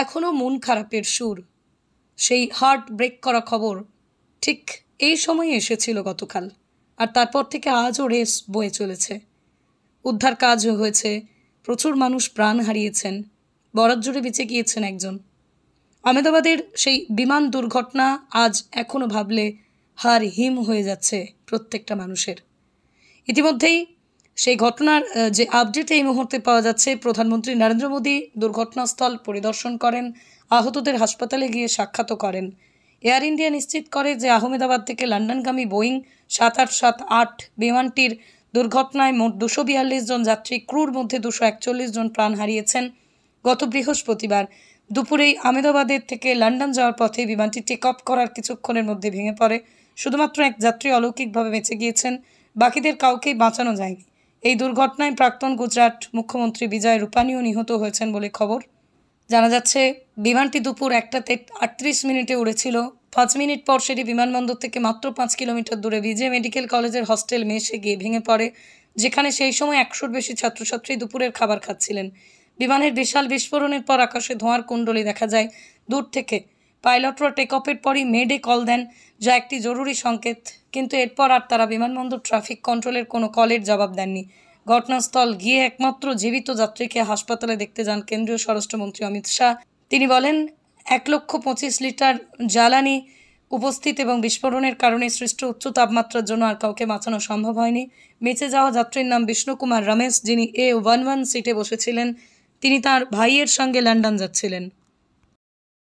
এখনও মন খারাপের সুর, সেই হার্ট ব্রেক করা খবর ঠিক এই সময়ে এসেছিল গতকাল, আর তারপর থেকে আজও রেস বয়ে চলেছে। উদ্ধার কাজ হয়েছে, প্রচুর মানুষ প্রাণ হারিয়েছেন, বরাত জুড়ে বেঁচে গিয়েছেন একজন। আহমেদাবাদের সেই বিমান দুর্ঘটনা আজ এখনও ভাবলে হাড় হিম হয়ে যাচ্ছে প্রত্যেকটা মানুষের। ইতিমধ্যেই সেই ঘটনার যে আপডেট এই মুহূর্তে পাওয়া যাচ্ছে, প্রধানমন্ত্রী নরেন্দ্র মোদী দুর্ঘটনাস্থল পরিদর্শন করেন, আহতদের হাসপাতালে গিয়ে সাক্ষাৎও করেন। এয়ার ইন্ডিয়া নিশ্চিত করে যে আহমেদাবাদ থেকে লন্ডনগামী বোয়িং ৭৮৭৮ বিমানটির দুর্ঘটনায় মোট ২৪২ জন যাত্রী, ক্রুর মধ্যে ২৪১ জন প্রাণ হারিয়েছেন। গত বৃহস্পতিবার দুপুরেই আহমেদাবাদের থেকে লন্ডন যাওয়ার পথে বিমানটি টেক অফ করার কিছুক্ষণের মধ্যে ভেঙে পড়ে। শুধুমাত্র এক যাত্রী অলৌকিকভাবে বেঁচে গিয়েছেন, বাকিদের কাউকেই বাঁচানো যায়নি। এই দুর্ঘটনায় প্রাক্তন গুজরাট মুখ্যমন্ত্রী বিজয় রূপানীও নিহত হয়েছেন বলে খবর। জানা যাচ্ছে বিমানটি দুপুর 1টা 38 উড়েছিল। 5 মিনিট পর সেটি বিমানবন্দর থেকে মাত্র 5 কিলোমিটার দূরে বিজে মেডিকেল কলেজের হস্টেল মেসে গিয়ে ভেঙে পড়ে, যেখানে সেই সময় 100-র বেশি ছাত্রছাত্রী দুপুরের খাবার খাচ্ছিলেন। বিমানের বিশাল বিস্ফোরণের পর আকাশে ধোঁয়ার কুণ্ডলী দেখা যায় দূর থেকে। পাইলটরা টেক অফের পরই মেডে কল দেন, যা একটি জরুরি সংকেত, কিন্তু এরপর আর তারা বিমানবন্দর ট্রাফিক কন্ট্রোলের কোনো কলের জবাব দেননি। ঘটনাস্থল গিয়ে একমাত্র জীবিত যাত্রীকে হাসপাতালে দেখতে যান কেন্দ্রীয় স্বরাষ্ট্রমন্ত্রী অমিত শাহ। তিনি বলেন, 1,25,00,000 লিটার জ্বালানি উপস্থিত এবং বিস্ফোরণের কারণে সৃষ্ট উচ্চ তাপমাত্রার জন্য আর কাউকে বাঁচানো সম্ভব হয়নি। বেঁচে যাওয়া যাত্রীর নাম বিষ্ণু কুমার রমেশ, যিনি A11 সিটে বসেছিলেন। তিনি তার ভাইয়ের সঙ্গে লন্ডন যাচ্ছিলেন।